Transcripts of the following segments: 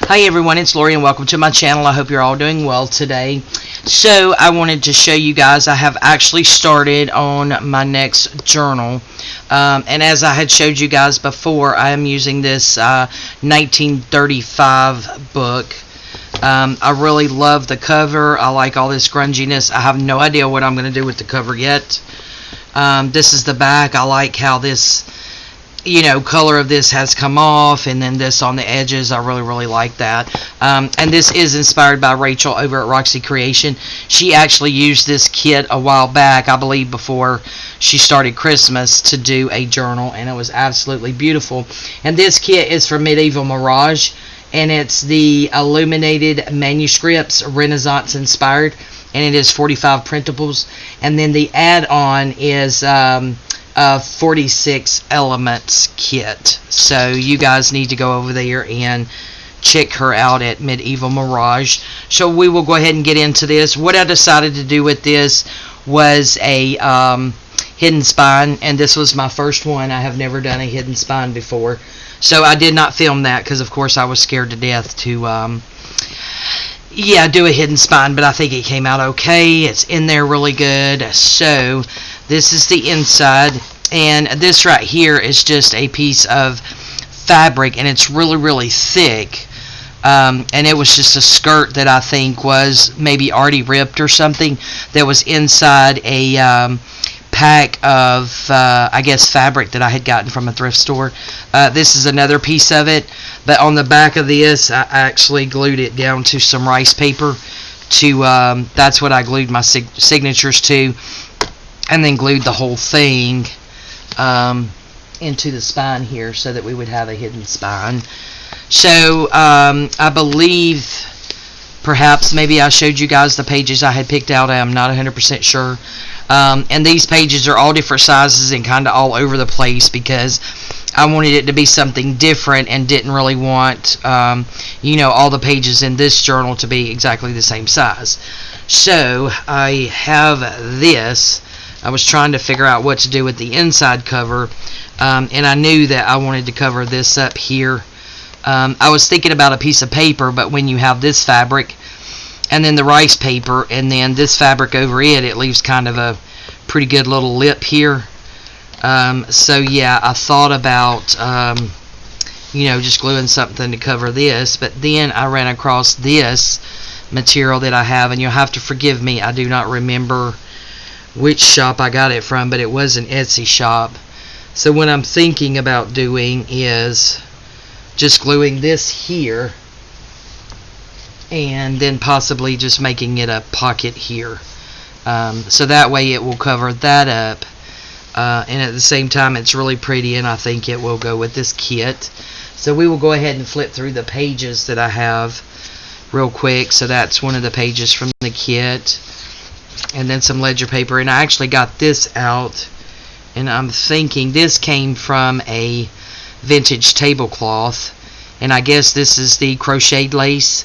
Hi everyone, it's Lori and welcome to my channel. I hope you're all doing well today. So I wanted to show you guys I have actually started on my next journal. And as I had showed you guys before, I am using this 1935 book. I really love the cover. I like all this grunginess. I have no idea what I'm going to do with the cover yet. This is the back. I like how this color of this has come off, and then this on the edges. I really like that. And this is inspired by Rachel over at Roxy Creation. She actually used this kit a while back, I believe before she started Christmas, to do a journal, and it was absolutely beautiful. And this kit is from Medieval Mirage, and it's the Illuminated Manuscripts, Renaissance inspired, and it is 45 printables. And then the add-on is 46 elements kit. So you guys need to go over there and check her out at Medieval Mirage. So we will go ahead and get into this. What I decided to do with this was a hidden spine, and this was my first one. I have never done a hidden spine before, so I did not film that because of course I was scared to death to do a hidden spine, but I think it came out okay. It's in there really good. So this is the inside, and this right here is just a piece of fabric, and it's really thick. And it was just a skirt that I think was maybe already ripped or something, that was inside a pack of I guess fabric that I had gotten from a thrift store. This is another piece of it, but on the back of this I actually glued it down to some rice paper to that's what I glued my signatures to, and then glued the whole thing into the spine here so that we would have a hidden spine. So I believe perhaps maybe I showed you guys the pages I had picked out. I am not 100% sure. And these pages are all different sizes and kind of all over the place because I wanted it to be something different and didn't really want all the pages in this journal to be exactly the same size. So I have this. I was trying to figure out what to do with the inside cover, and I knew that I wanted to cover this up here. I was thinking about a piece of paper, but when you have this fabric and then the rice paper and then this fabric over it, it leaves kind of a pretty good little lip here. So yeah, I thought about just gluing something to cover this, but then I ran across this material that I have, and you'll have to forgive me, I do not remember which shop I got it from, but it was an Etsy shop. So what I'm thinking about doing is just gluing this here and then possibly just making it a pocket here, so that way it will cover that up, and at the same time it's really pretty, and I think it will go with this kit. So we will go ahead and flip through the pages that I have real quick. So that's one of the pages from the kit, and then some ledger paper. And I actually got this out, and I'm thinking this came from a vintage tablecloth, and I guess this is the crocheted lace.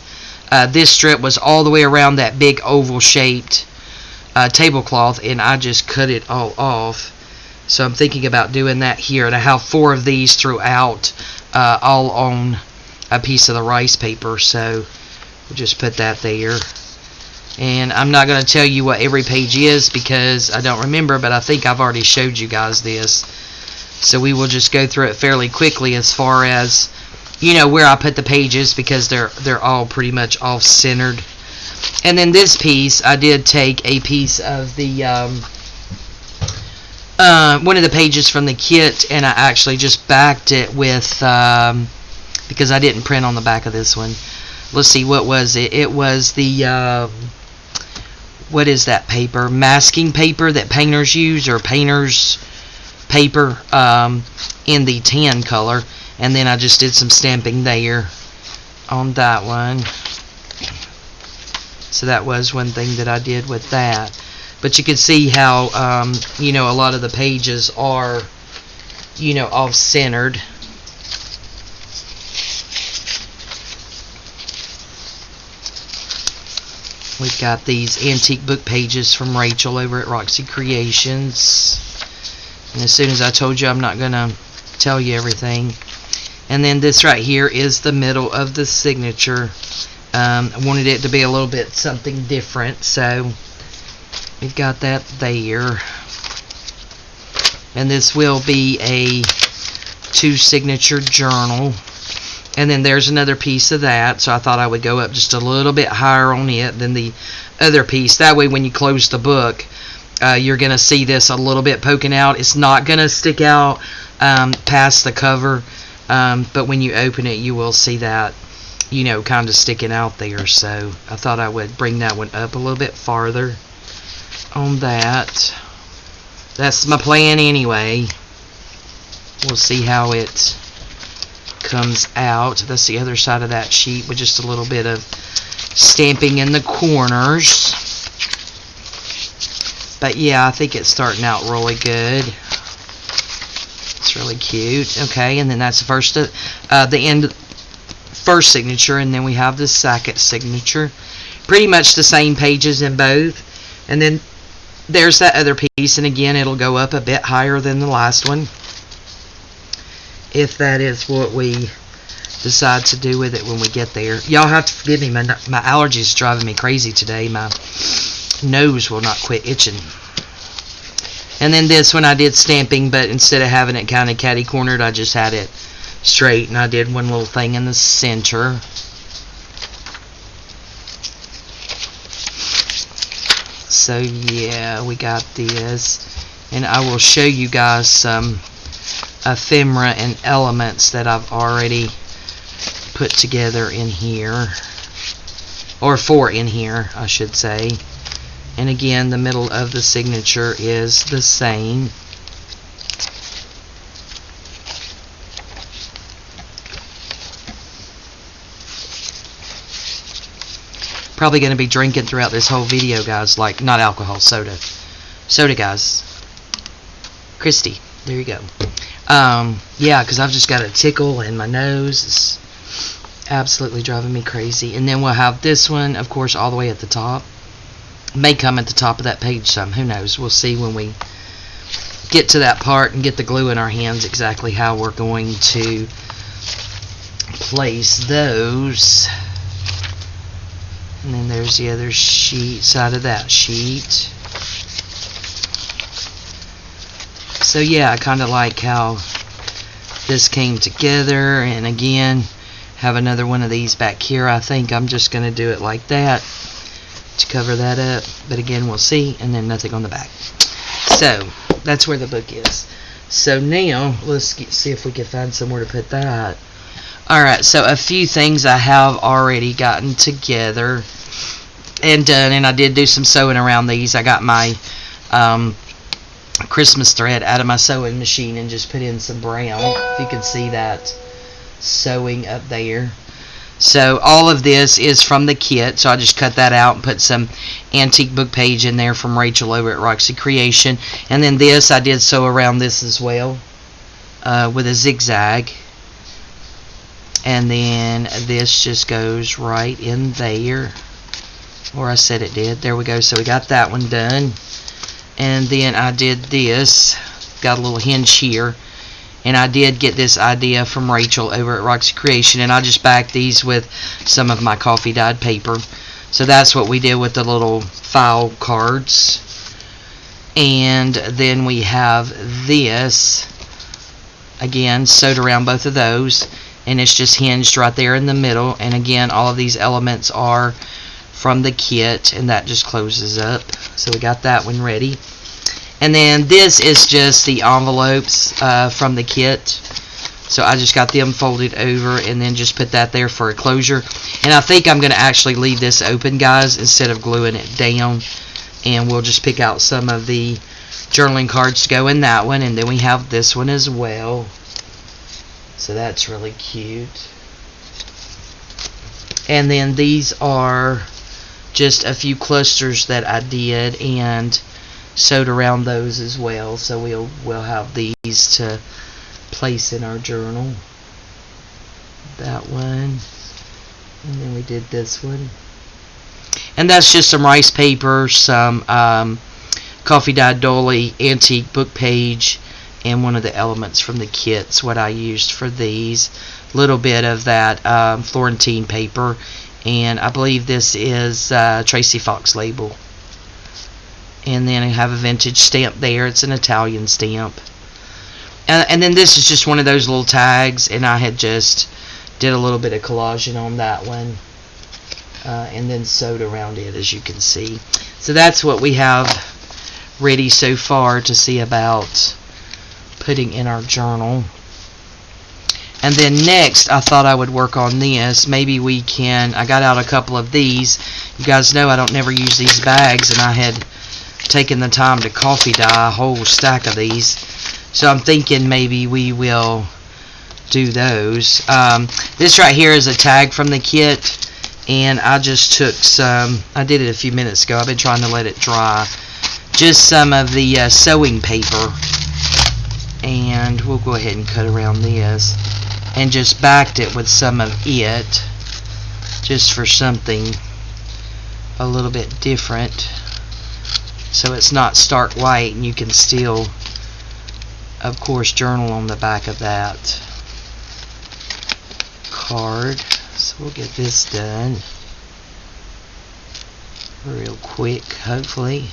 This strip was all the way around that big oval shaped tablecloth, and I just cut it all off. So I'm thinking about doing that here, and I have 4 of these throughout, all on a piece of the rice paper. So we'll just put that there. And I'm not going to tell you what every page is because I don't remember, but I think I've already showed you guys this. So we will just go through it fairly quickly as far as where I put the pages, because they're all pretty much off-centered. And then this piece, I did take a piece of the one of the pages from the kit, and I actually just backed it with because I didn't print on the back of this one. Let's see, what was it? It was the what is that paper? Masking paper that painters use, or painter's paper, in the tan color. And then I just did some stamping there on that one. So that was one thing that I did with that. But you can see how a lot of the pages are off-centered. We've got these antique book pages from Rachel over at Roxy Creations. And as soon as I told you I'm not going to tell you everything. And then this right here is the middle of the signature. I wanted it to be a little bit something different, so we've got that there. And this will be a 2-signature journal. And then there's another piece of that, so I thought I would go up just a little bit higher on it than the other piece. That way when you close the book, you're going to see this a little bit poking out. It's not going to stick out past the cover, but when you open it, you will see that, you know, kind of sticking out there. So I thought I would bring that one up a little bit farther on that. That's my plan anyway. We'll see how it comes out. That's the other side of that sheet with just a little bit of stamping in the corners. But yeah, I think it's starting out really good. It's really cute. Okay, and then that's the first signature, and then we have the second signature. Pretty much the same pages in both. And then there's that other piece, and again, it'll go up a bit higher than the last one, if that is what we decide to do with it when we get there. Y'all have to forgive me, my allergies is driving me crazy today. My nose will not quit itching. And then this one I did stamping, but instead of having it kind of catty cornered, I just had it straight, and I did one little thing in the center. So yeah, we got this, and I will show you guys some ephemera and elements that I've already put together in here, or 4 in here, I should say. And again, the middle of the signature is the same. Probably going to be drinking throughout this whole video, guys. Like, not alcohol, soda. Soda, guys. Christy, there you go. Yeah, because I've just got a tickle and my nose is absolutely driving me crazy. And then we'll have this one, of course, all the way at the top. May come at the top of that page some. Who knows? We'll see when we get to that part and get the glue in our hands exactly how we're going to place those. And then there's the other side of that sheet. So yeah, I kind of like how this came together. And again, have another one of these back here. I think I'm just going to do it like that to cover that up. But again, we'll see. And then nothing on the back. So that's where the book is. So now let's see if we can find somewhere to put that. Alright, so a few things I have already gotten together and done, and I did do some sewing around these. I got my Christmas thread out of my sewing machine and just put in some brown, if you can see that sewing up there. So all of this is from the kit, so I just cut that out and put some antique book page in there from Rachel over at Roxy Creation. And then this, I did sew around this as well with a zigzag. And then this just goes right in there, or I said it did. There we go. So we got that one done. And then I did this, got a little hinge here, and I did get this idea from Rachel over at Roxy Creation, and I just backed these with some of my coffee dyed paper. So that's what we did with the little file cards. And then we have this, again, sewed around both of those. And it's just hinged right there in the middle. And again, all of these elements are from the kit, and that just closes up. So we got that one ready. And then this is just the envelopes from the kit. So I just got them folded over and then just put that there for a closure. And I think I'm going to actually leave this open, guys, instead of gluing it down. And we'll just pick out some of the journaling cards to go in that one. And then we have this one as well. So that's really cute. And then these are just a few clusters that I did and sewed around those as well. So we'll have these to place in our journal. That one. And then we did this one. And that's just some rice paper, some coffee dyed dolly, antique book page, and one of the elements from the kit's what I used for these. A little bit of that Florentine paper, and I believe this is Tracy Fox label. And then I have a vintage stamp there. It's an Italian stamp. And then this is just one of those little tags, and I had just did a little bit of collaging on that one, and then sewed around it, as you can see. So that's what we have ready so far to see about putting in our journal. And then next, I thought I would work on this. Maybe we can, I got out a couple of these. You guys know I don't never use these bags, and I had taken the time to coffee dye a whole stack of these. So I'm thinking maybe we will do those. This right here is a tag from the kit, and I just took some, I did it a few minutes ago. I've been trying to let it dry. Just some of the sewing paper, and we'll go ahead and cut around this, and just backed it with some of it, just for something a little bit different, so it's not stark white, and you can still, of course, journal on the back of that card. So we'll get this done real quick, hopefully.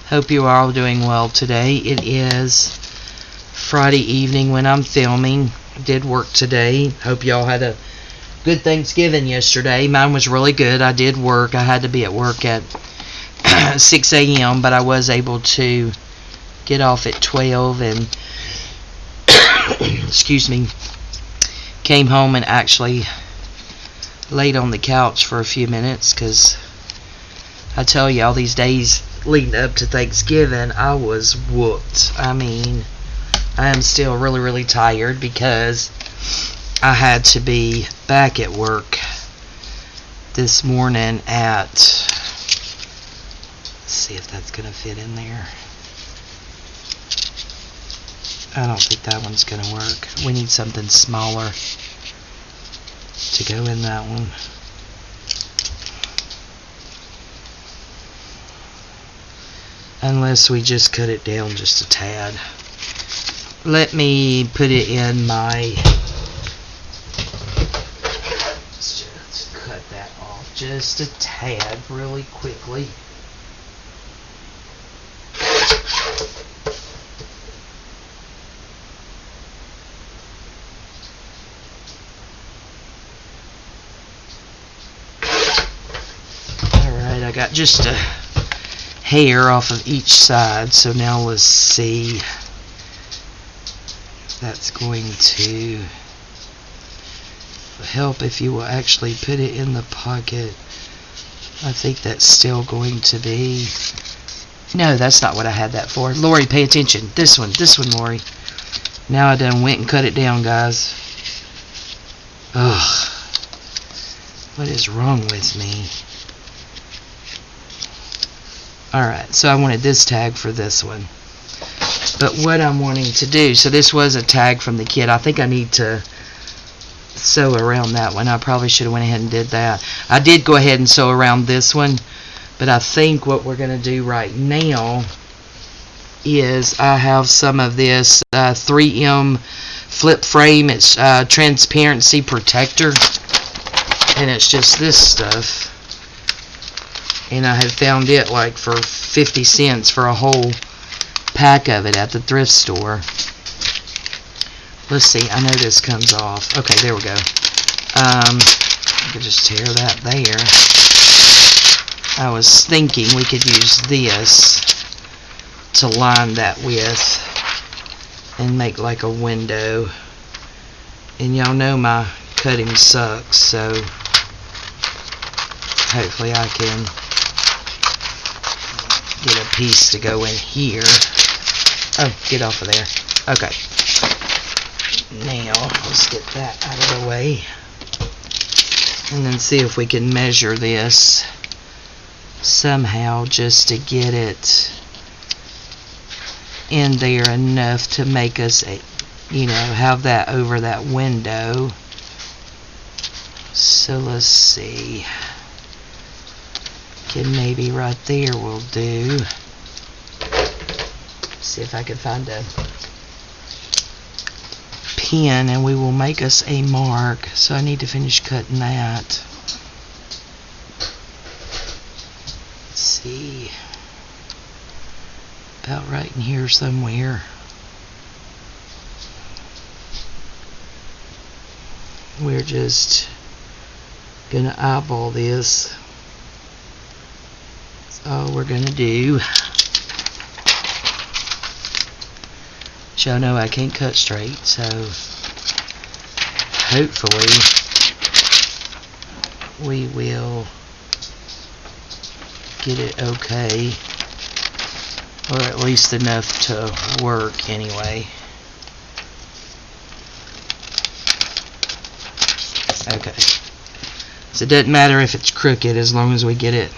Hope you are all doing well today. It is Friday evening when I'm filming. I did work today. Hope y'all had a good Thanksgiving yesterday. Mine was really good. I did work. I had to be at work at 6 a.m., but I was able to get off at 12 and excuse me, came home and actually laid on the couch for a few minutes, because I tell you, all these days leading up to Thanksgiving, I was whooped. I mean, I am still really, really tired because I had to be back at work this morning at, let's see if that's going to fit in there. I don't think that one's going to work. We need something smaller to go in that one. Unless we just cut it down just a tad. Let me put it in my... Let's just cut that off just a tad really quickly. Alright, I got just a hair off of each side, so now let's see if that's going to help if you will actually put it in the pocket. I think that's still going to be, no, that's not what I had that for. Lori, pay attention. This one, Lori. Now I done went and cut it down, guys. Ugh, what is wrong with me? Alright, so I wanted this tag for this one. But what I'm wanting to do, so this was a tag from the kit. I think I need to sew around that one. I probably should have went ahead and did that. I did go ahead and sew around this one, but I think what we're going to do right now is I have some of this 3M flip frame. It's transparency protector, and it's just this stuff. And I had found it like for 50 cents for a whole pack of it at the thrift store. Let's see, I know this comes off. Okay, there we go. I could just tear that there. I was thinking we could use this to line that with and make like a window. And y'all know my cutting sucks, so hopefully I can get a piece to go in here. Oh, get off of there. Okay. Now, let's get that out of the way. And then see if we can measure this somehow just to get it in there enough to make us, you know, have that over that window. So let's see. Maybe right there will do. See see if I can find a pen, and we will make us a mark. So I need to finish cutting that. Let's see, about right in here somewhere. We're just gonna eyeball this. That's all we're gonna do. Y'all know I can't cut straight, so hopefully we will get it okay, or at least enough to work anyway. Okay, so it doesn't matter if it's crooked as long as we get it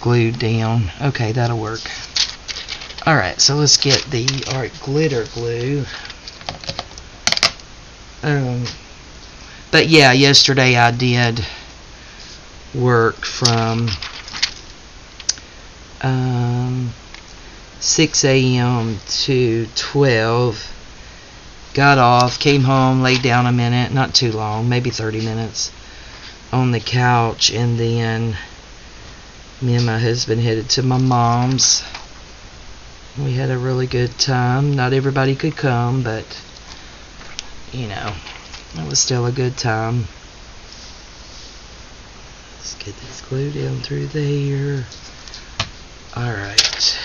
glued down. Okay, that'll work. Alright, so let's get the art glitter glue. But yeah, yesterday I did work from 6 a.m. to 12. Got off, came home, laid down a minute, not too long, maybe 30 minutes, on the couch, and then me and my husband headed to my mom's. We had a really good time. Not everybody could come, but you know, it was still a good time. Let's get this glue down through there. Alright.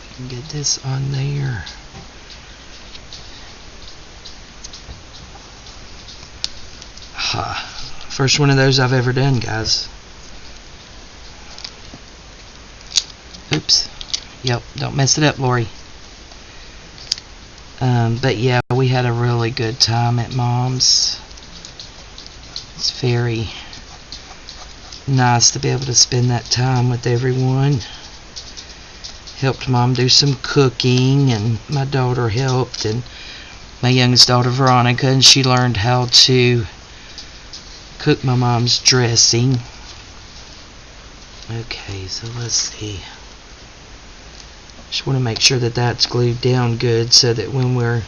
We can get this on there. First one of those I've ever done, guys. Oops. Yep, don't mess it up, Lori. But yeah, we had a really good time at Mom's. It's very nice to be able to spend that time with everyone. Helped Mom do some cooking, and my daughter helped, and my youngest daughter Veronica, and she learned how to cook my mom's dressing. Okay, so let's see. Just want to make sure that that's glued down good so that when we're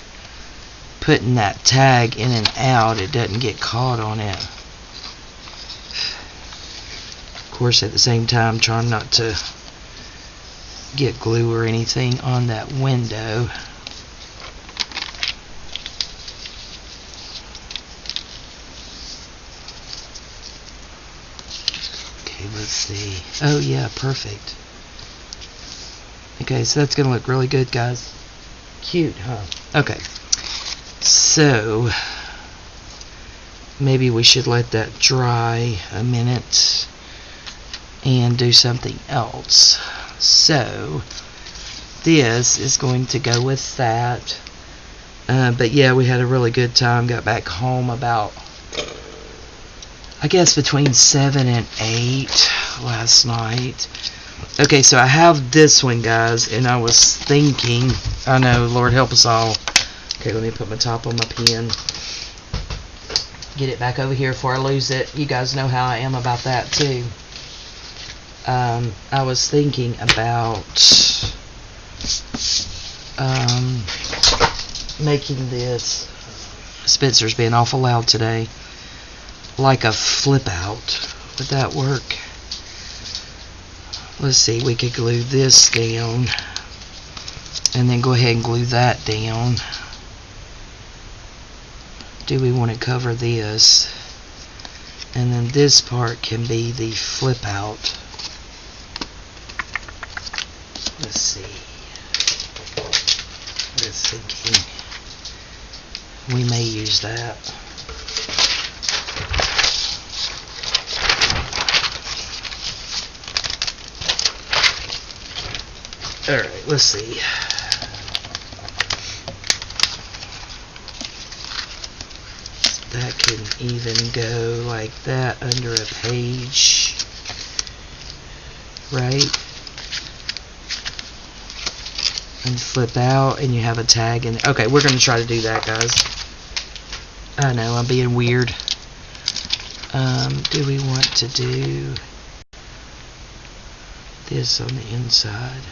putting that tag in and out, it doesn't get caught on it. Of course, at the same time, trying not to get glue or anything on that window. Okay, let's see. Oh yeah, perfect. Okay, so that's gonna look really good, guys. Cute, huh? Okay, so maybe we should let that dry a minute and do something else. So this is going to go with that. But yeah, we had a really good time. Got back home about, I guess, between 7 and 8 last night. Okay, so I have this one, guys, and I was thinking, I know, Lord help us all. Okay, let me put my top on my pen. Get it back over here before I lose it. You guys know how I am about that, too. I was thinking about making this, Spencer's being awful loud today, like a flip out. Would that work? Let's see, we could glue this down and then go ahead and glue that down. Do we want to cover this? And then this part can be the flip out. Let's see. We're thinking we may use that. Alright, let's see. That can even go like that under a page, right? And flip out, and you have a tag in. Okay, we're going to try to do that, guys. I know, I'm being weird. Do we want to do this on the inside.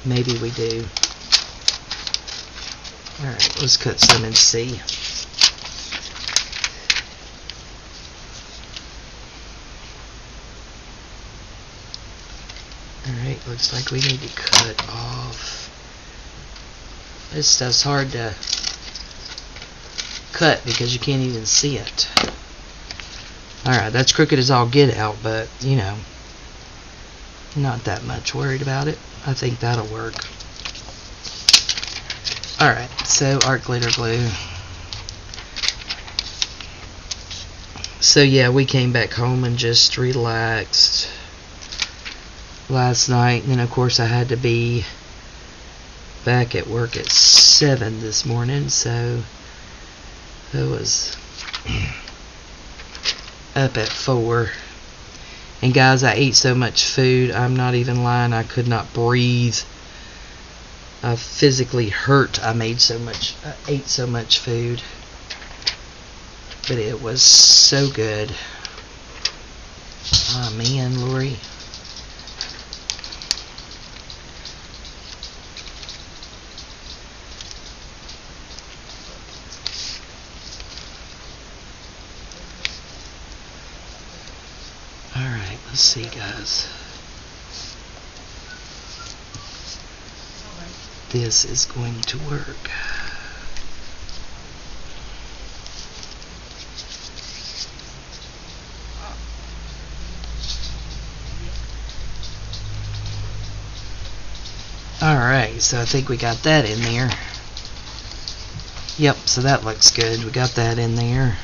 Maybe we do. Alright, let's cut some and see. Alright, looks like we need to cut off. This stuff's hard to cut because you can't even see it. Alright, that's crooked as all get out, but, you know, not that much worried about it. I think that'll work. Alright, so art glitter glue. So yeah, we came back home and just relaxed last night, and then of course I had to be back at work at 7 this morning, so I was up at 4. And guys, I ate so much food, I'm not even lying, I could not breathe. I physically hurt. I ate so much food, but it was so good. Oh man, Lori. Alright, let's see, guys. This is going to work. Alright, so I think we got that in there. Yep, so that looks good. We got that in there.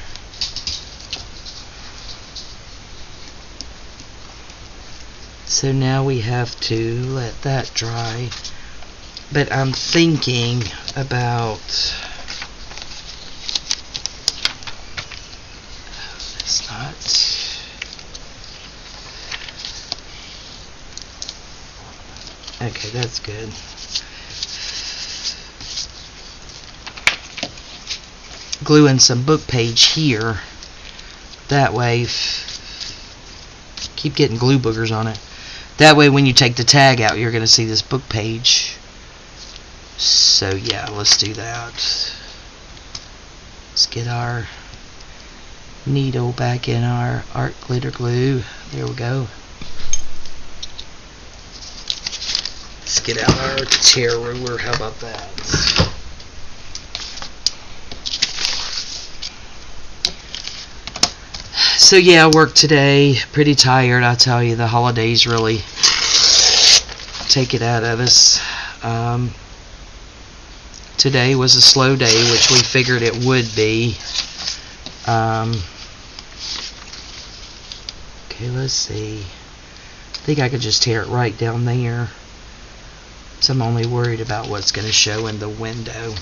So now we have to let that dry. But I'm thinking about, it's not, okay, that's good. Gluing some book page here, that way, keep getting glue boogers on it. That way when you take the tag out, you're going to see this book page. So yeah, let's do that. Let's get our needle back in our art glitter glue. There we go. Let's get out our tear ruler. How about that? So yeah, I worked today. Pretty tired, I tell you. The holidays really take it out of us. Today was a slow day, which we figured it would be. Okay, let's see. I think I could just tear it right down there. So I'm only worried about what's going to show in the window.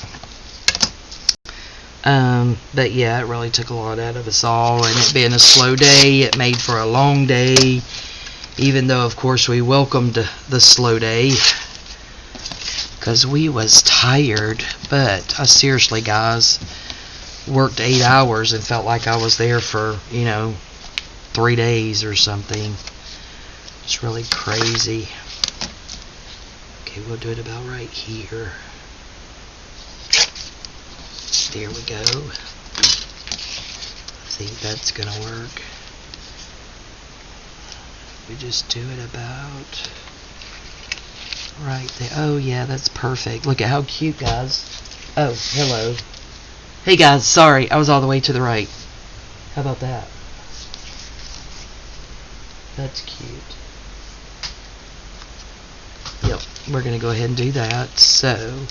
But yeah, it really took a lot out of us all. And it being a slow day, it made for a long day. Even though, of course, we welcomed the slow day. Because we was tired, but I seriously, guys, worked 8 hours and felt like I was there for, 3 days or something. It's really crazy. Okay, we'll do it about right here. There we go. I think that's gonna work. We just do it about right there. Oh yeah, that's perfect. Look at how cute, guys. Oh, hello. Hey guys, sorry, I was all the way to the right. How about that? That's cute. Yep, we're gonna go ahead and do that. So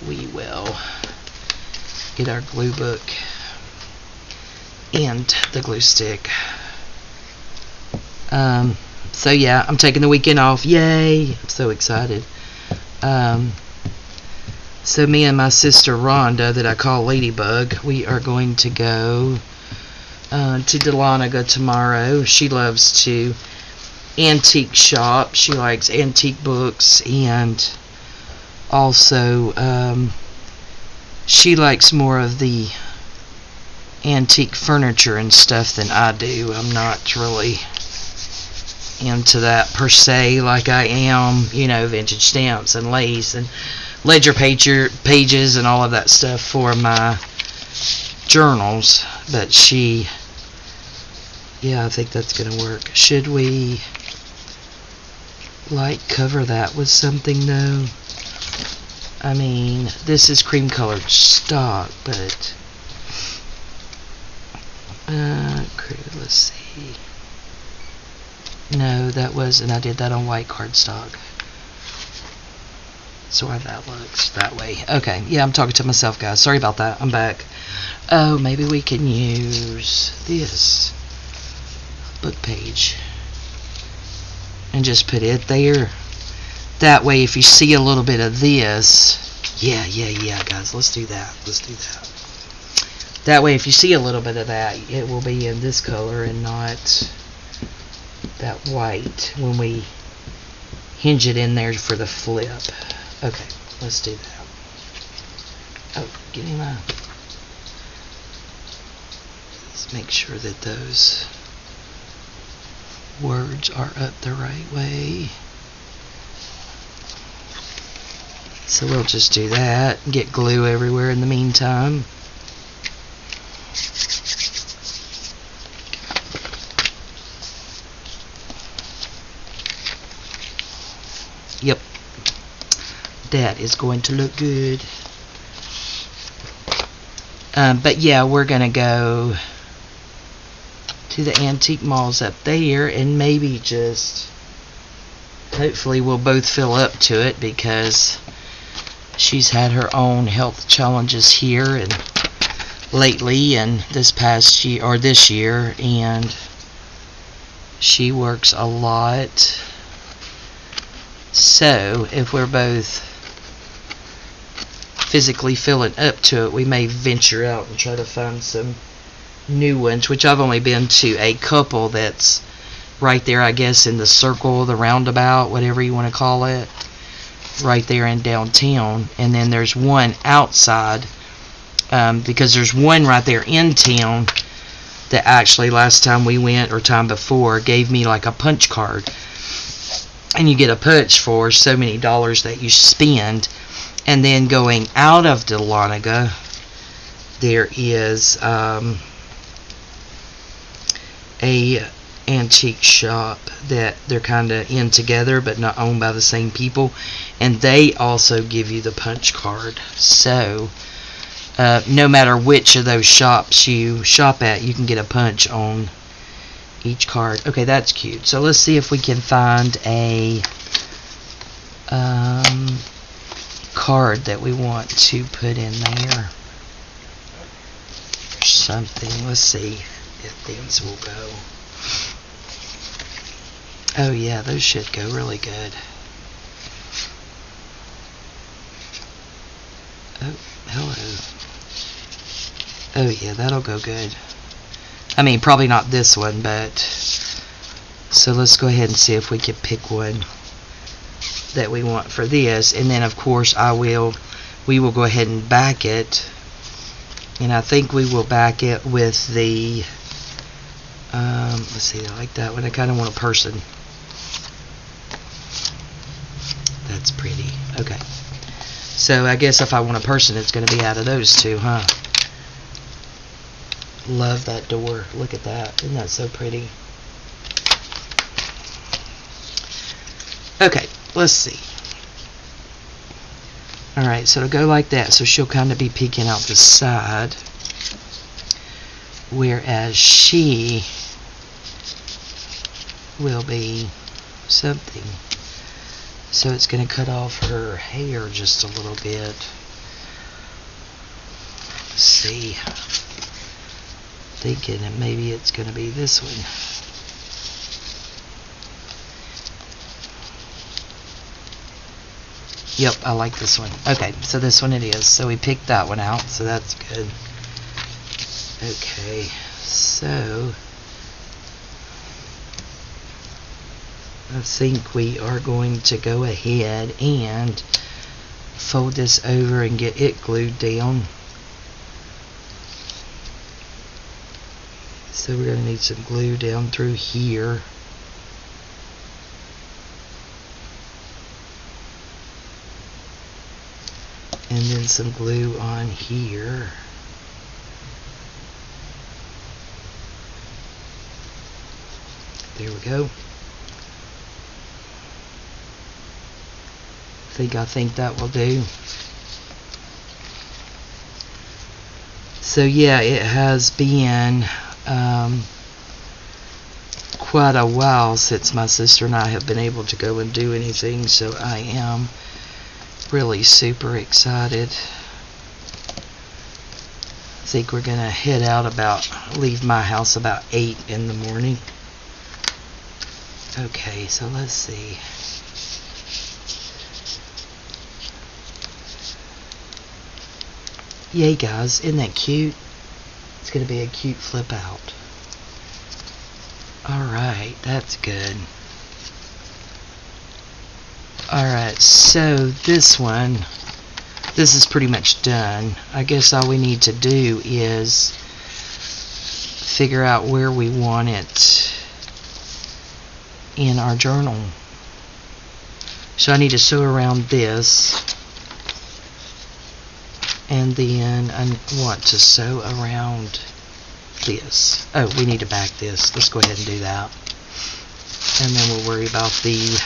we will get our glue book and the glue stick. So yeah, I'm taking the weekend off. Yay! I'm so excited. So me and my sister Rhonda, that I call Ladybug, we are going to go to Dahlonega tomorrow. She loves to antique shop. She likes antique books, and also she likes more of the antique furniture and stuff than I do. I'm not really into that per se like I am, you know, vintage stamps and lace and ledger pages and all of that stuff for my journals. But yeah, I think that's gonna work. Should we like cover that with something though? I mean, this is cream colored stock, but let's see. No, that wasn't. I did that on white cardstock. So why that looks that way. Okay, yeah, I'm talking to myself, guys. Sorry about that. I'm back. Oh, maybe we can use this book page and just put it there. That way, if you see a little bit of this, yeah, guys, let's do that. That way, if you see a little bit of that, it will be in this color and not that white when we hinge it in there for the flip. Okay, let's do that. Oh, give me my... Let's make sure that those words are up the right way. So we'll just do that. Get glue everywhere in the meantime. Yep. That is going to look good. But yeah, we're going to go to the antique malls up there and maybe just... Hopefully we'll both fill up to it because she's had her own health challenges here and lately and this past year or this year, and she works a lot. So if we're both physically filling up to it, we may venture out and try to find some new ones, which I've only been to a couple that's right there, I guess, in the circle, the roundabout, whatever you want to call it, right there in downtown. And then there's one outside, because there's one right there in town that actually last time we went or time before gave me like a punch card, and you get a punch for so many dollars that you spend. And then going out of Dahlonega, there is a antique shop that they're kind of in together but not owned by the same people, and they also give you the punch card. So no matter which of those shops you shop at, you can get a punch on each card. Okay, that's cute. So let's see if we can find a card that we want to put in there or something. Let's see if these will go. Oh yeah, those should go really good. Oh, hello. Oh yeah, that'll go good. I mean, probably not this one, but... So let's go ahead and see if we can pick one that we want for this. And then, of course, we will go ahead and back it. And I think we will back it with the... let's see, I like that one. I kind of want a person. That's pretty. Okay. So I guess if I want a person, it's going to be out of those two, huh? Love that door. Look at that. Isn't that so pretty? Okay, let's see. Alright, so it'll go like that. So she'll kind of be peeking out the side. Whereas she will be something. So it's going to cut off her hair just a little bit. Let's see. Thinking that maybe it's going to be this one. Yep, I like this one. Okay, so this one it is. So we picked that one out, so that's good. Okay, so I think we are going to go ahead and fold this over and get it glued down. So we're going to need some glue down through here. And then some glue on here. There we go. I think that will do. So yeah, it has been quite a while since my sister and I have been able to go and do anything, so I am really super excited. I think we're gonna head out leave my house about 8 in the morning. Okay, so let's see. Yay guys, isn't that cute? It's gonna be a cute flip out. Alright, that's good. Alright, so this is pretty much done. I guess all we need to do is figure out where we want it in our journal. So I need to sew around this, and then I want to sew around this. Oh, we need to back this. Let's go ahead and do that, and then we'll worry about the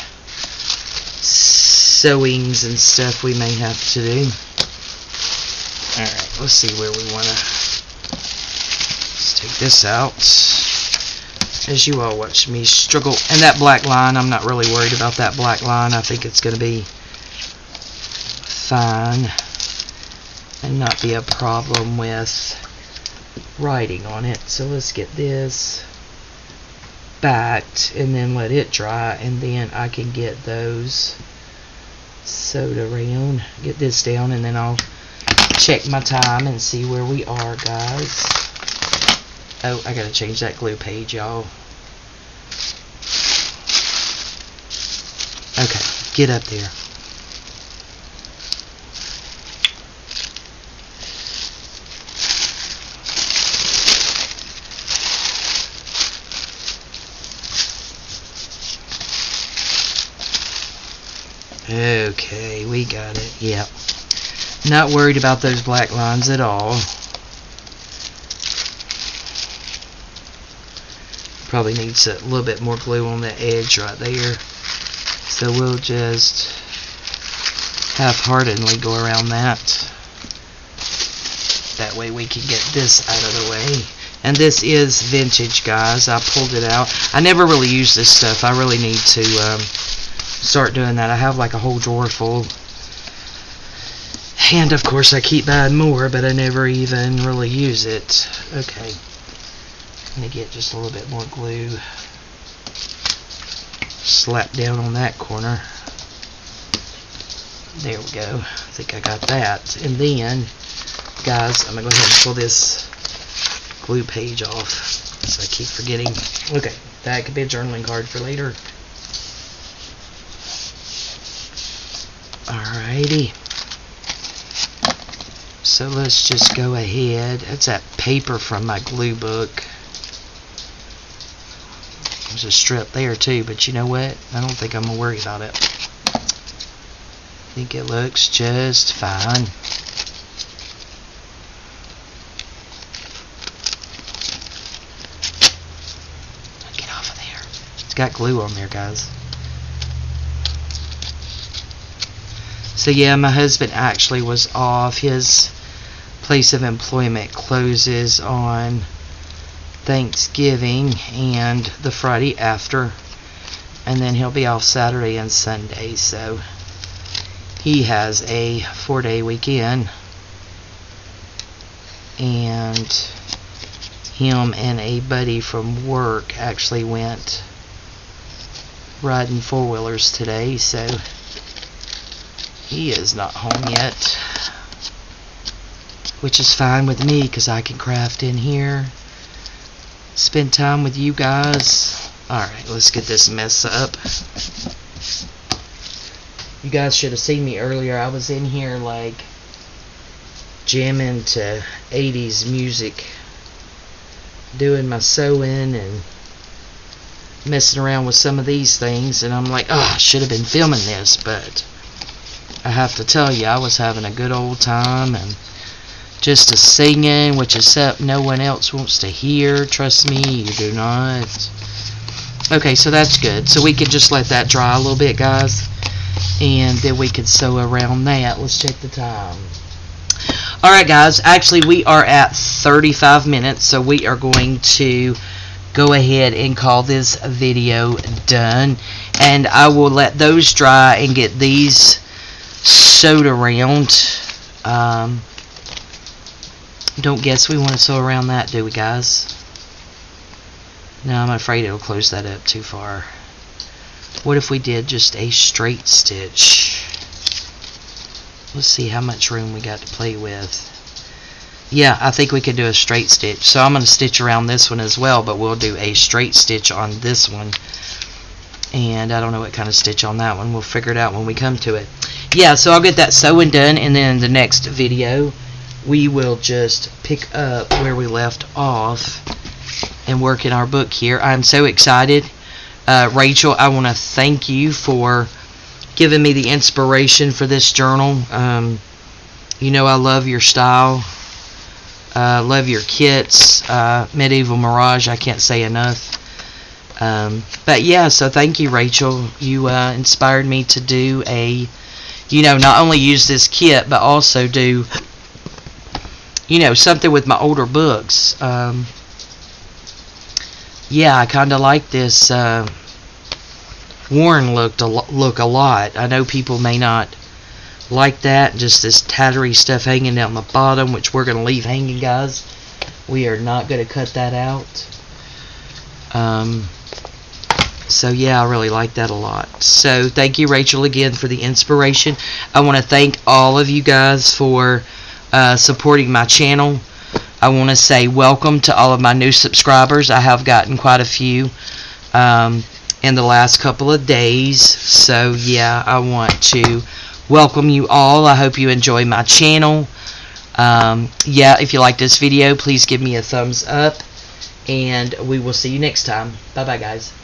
sewings and stuff we may have to do. Alright, let's see where we want to. Let's take this out as you all watch me struggle. And that black line, I'm not really worried about that black line. I think it's going to be fine and not be a problem with writing on it. So let's get this backed and then let it dry, and then I can get those sewed around. Get this down, and then I'll check my time and see where we are, guys. Oh, I gotta change that glue page, y'all. Okay, get up there. Okay, we got it. Yep. Not worried about those black lines at all. Probably needs a little bit more glue on the edge right there. So we'll just half-heartedly go around that. That way we can get this out of the way. And this is vintage, guys. I pulled it out. I never really use this stuff. I really need to start doing that. I have like a whole drawer full. And of course I keep buying more, but I never even really use it. Okay. I'm going to get just a little bit more glue. Slap down on that corner. There we go. I think I got that. And then, guys, I'm going to go ahead and pull this glue page off. So I keep forgetting. Okay, that could be a journaling card for later. Alrighty. So let's just go ahead. That's that paper from my glue book. There's a strip there too, but you know what? I don't think I'm going to worry about it. I think it looks just fine. Get off of there. It's got glue on there, guys. So yeah, my husband actually was off. His place of employment closes on Thanksgiving and the Friday after, and then he'll be off Saturday and Sunday, so he has a 4-day weekend, and him and a buddy from work actually went riding four-wheelers today, so he is not home yet, which is fine with me because I can craft in here, spend time with you guys. Alright, let's get this mess up. You guys should have seen me earlier. I was in here like jamming to 80s music, doing my sewing and messing around with some of these things, and I'm like, oh, I should have been filming this, but I have to tell you, I was having a good old time, and just a singing, which except no one else wants to hear. Trust me, you do not. Okay, so that's good. So we can just let that dry a little bit, guys, and then we can sew around that. Let's check the time. Alright, guys, actually we are at 35 minutes, so we are going to go ahead and call this video done, and I will let those dry and get these sewed around. Don't guess we want to sew around that, do we, guys? No, I'm afraid it'll close that up too far. What if we did just a straight stitch? Let's see how much room we got to play with. Yeah, I think we could do a straight stitch. So I'm going to stitch around this one as well, but we'll do a straight stitch on this one. And I don't know what kind of stitch on that one. We'll figure it out when we come to it. Yeah, so I'll get that sewing done, and then in the next video we will just pick up where we left off and work in our book here. I'm so excited. Rachel, I want to thank you for giving me the inspiration for this journal. You know I love your style. Love your kits. Medieval Mirage, I can't say enough. But yeah, so thank you, Rachel. You inspired me to do a, not only use this kit, but also do, something with my older books. Yeah, I kind of like this worn look a lot. I know people may not like that, just this tattery stuff hanging down the bottom, which we're going to leave hanging, guys. We are not going to cut that out. So yeah, I really like that a lot. So thank you, Rachel, again for the inspiration. I want to thank all of you guys for supporting my channel. I want to say welcome to all of my new subscribers. I have gotten quite a few in the last couple of days. So yeah, I want to welcome you all. I hope you enjoy my channel. Yeah, if you like this video, please give me a thumbs up, and we will see you next time. Bye bye, guys.